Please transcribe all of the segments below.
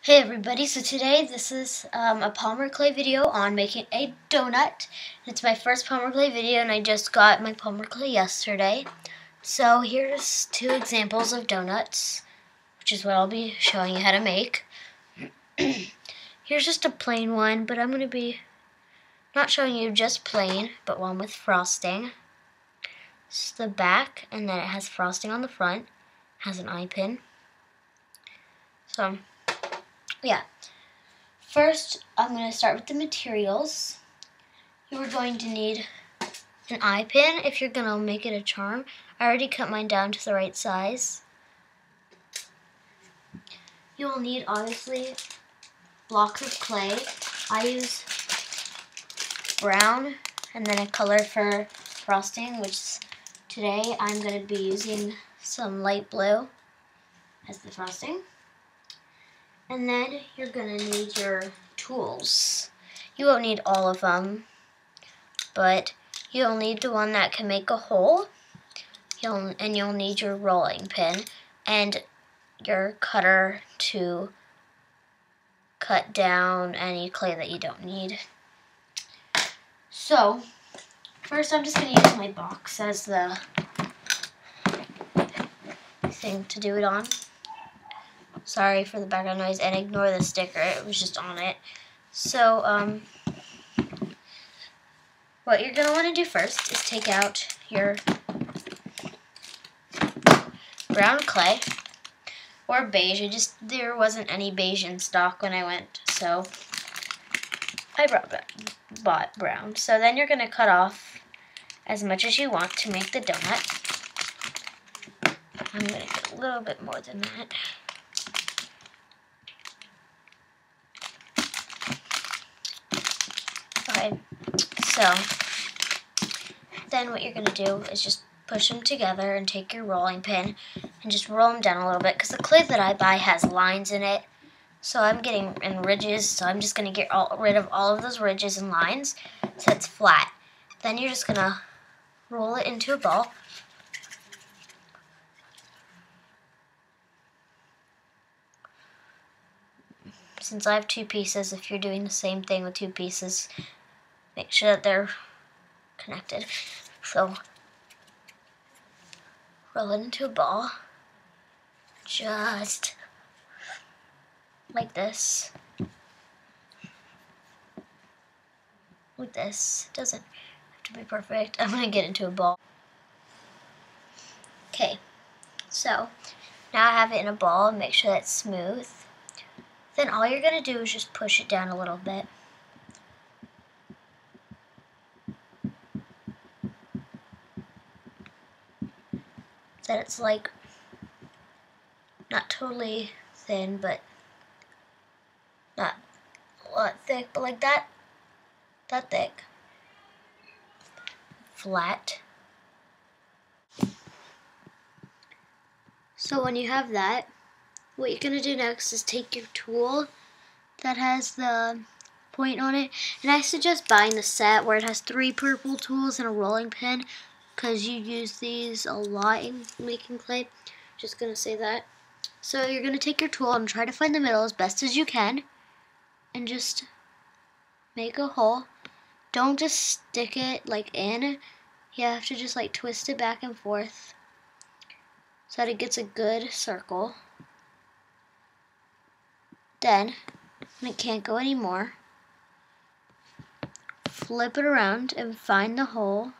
Hey everybody, so today this is a polymer clay video on making a donut. It's my first polymer clay video and I just got my polymer clay yesterday. So here's two examples of donuts, which is what I'll be showing you how to make. Here's just a plain one, but I'm going to be not showing you just plain, but one with frosting. This is the back, and then it has frosting on the front. It has an eye pin. So yeah. First, I'm going to start with the materials. You are going to need an eye pin if you're going to make it a charm. I already cut mine down to the right size. You will need, obviously, blocks of clay. I use brown and then a color for frosting, which today I'm going to be using some light blue as the frosting. And then you're going to need your tools. You won't need all of them, but you'll need the one that can make a hole. You'll need your rolling pin and your cutter to cut down any clay that you don't need. So, first I'm just going to use my box as the thing to do it on. Sorry for the background noise, and ignore the sticker, it was just on it. So, what you're going to want to do first is take out your brown clay, or beige. There wasn't any beige in stock when I went, so I bought brown. So then you're going to cut off as much as you want to make the donut. I'm going to get a little bit more than that. Okay, so then what you're going to do is just push them together and take your rolling pin and just roll them down a little bit, because the clay that I buy has lines in it, so I'm getting in ridges, so I'm just going to get rid of all of those ridges and lines so it's flat. Then you're just going to roll it into a ball. Since I have two pieces, if you're doing the same thing with two pieces, make sure that they're connected. So, roll it into a ball, just like this. Like this. It doesn't have to be perfect. I'm going to get into a ball. Okay, so now I have it in a ball and make sure that's smooth. Then all you're going to do is just push it down a little bit. That it's like not totally thin, but not a lot thick, but like that thick. Flat. So when you have that, what you're going to do next is take your tool that has the point on it, and I suggest buying the set where it has 3 purple tools and a rolling pin, because you use these a lot in making clay. Just going to say that. So you're going to take your tool and try to find the middle as best as you can, and just make a hole. Don't just stick it like in. You have to just like twist it back and forth so that it gets a good circle. Then, when it can't go anymore, flip it around and find the hole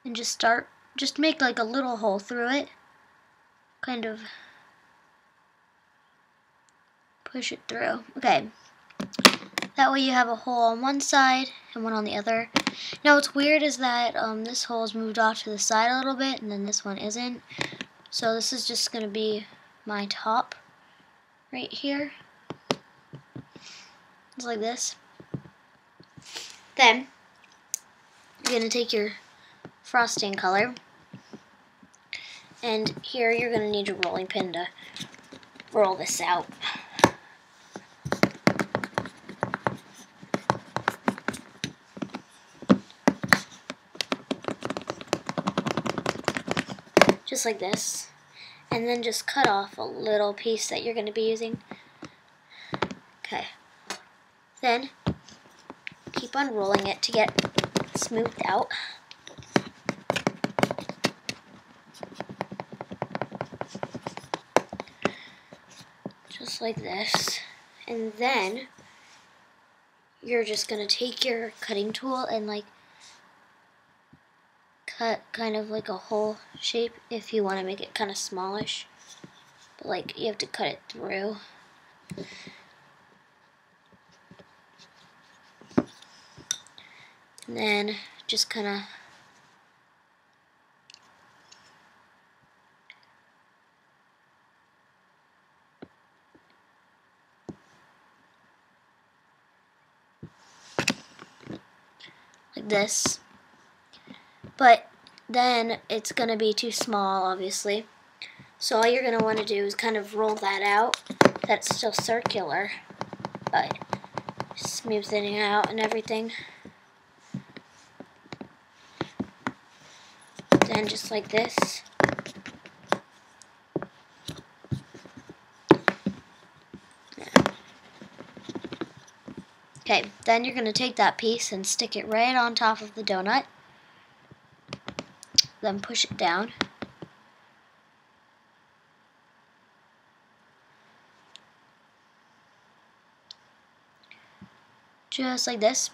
and just make like a little hole through it. Kind of push it through. Okay. That way you have a hole on one side and one on the other. Now what's weird is that this hole is moved off to the side a little bit and then this one isn't. So this is just going to be my top right here. It's like this. Then you're going to take your frosting color, and here you're going to need your rolling pin to roll this out. Just like this. And then just cut off a little piece that you're going to be using. Okay. Then keep on rolling it to get smoothed out. Just like this. And then you're just gonna take your cutting tool and like cut kind of like a hole shape if you want to make it kind of smallish. But like you have to cut it through. And then just kind of like this. But then it's going to be too small, obviously. So all you're going to want to do is kind of roll that out. That's still circular, but smoothing it out and everything. Then just like this. Okay, then you're going to take that piece and stick it right on top of the donut. Then push it down. Just like this.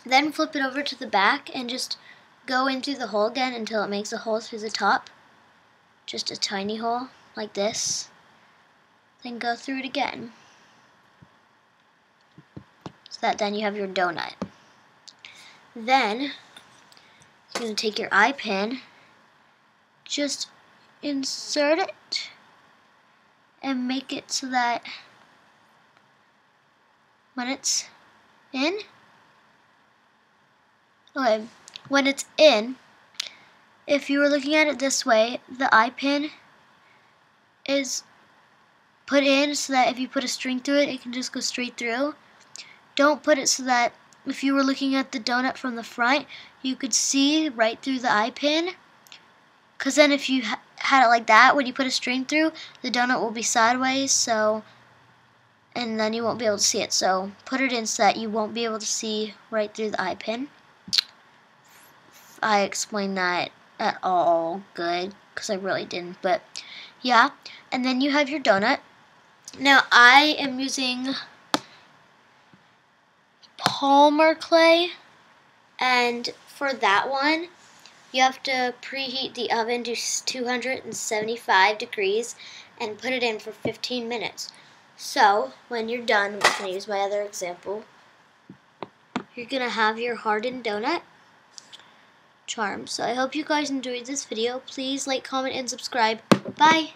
Then flip it over to the back and just go in through the hole again until it makes a hole through the top. Just a tiny hole, like this. Then go through it again. So that then you have your donut. Then you're going to take your eye pin, just insert it, and make it so that when it's in, okay, when it's in, if you were looking at it this way, the eye pin is put in so that if you put a string through it, it can just go straight through. Don't put it so that if you were looking at the donut from the front, you could see right through the eye pin. Because then if you had it like that, when you put a string through, the donut will be sideways, so, and then you won't be able to see it. So put it in so that you won't be able to see right through the eye pin. I explained that at all good, because I really didn't, but yeah. And then you have your donut. Now I am using polmer clay, and for that one you have to preheat the oven to 275 degrees and put it in for 15 minutes. So when you're done, I'm going to use my other example, you're going to have your hardened donut charm. So I hope you guys enjoyed this video. Please like, comment, and subscribe. Bye!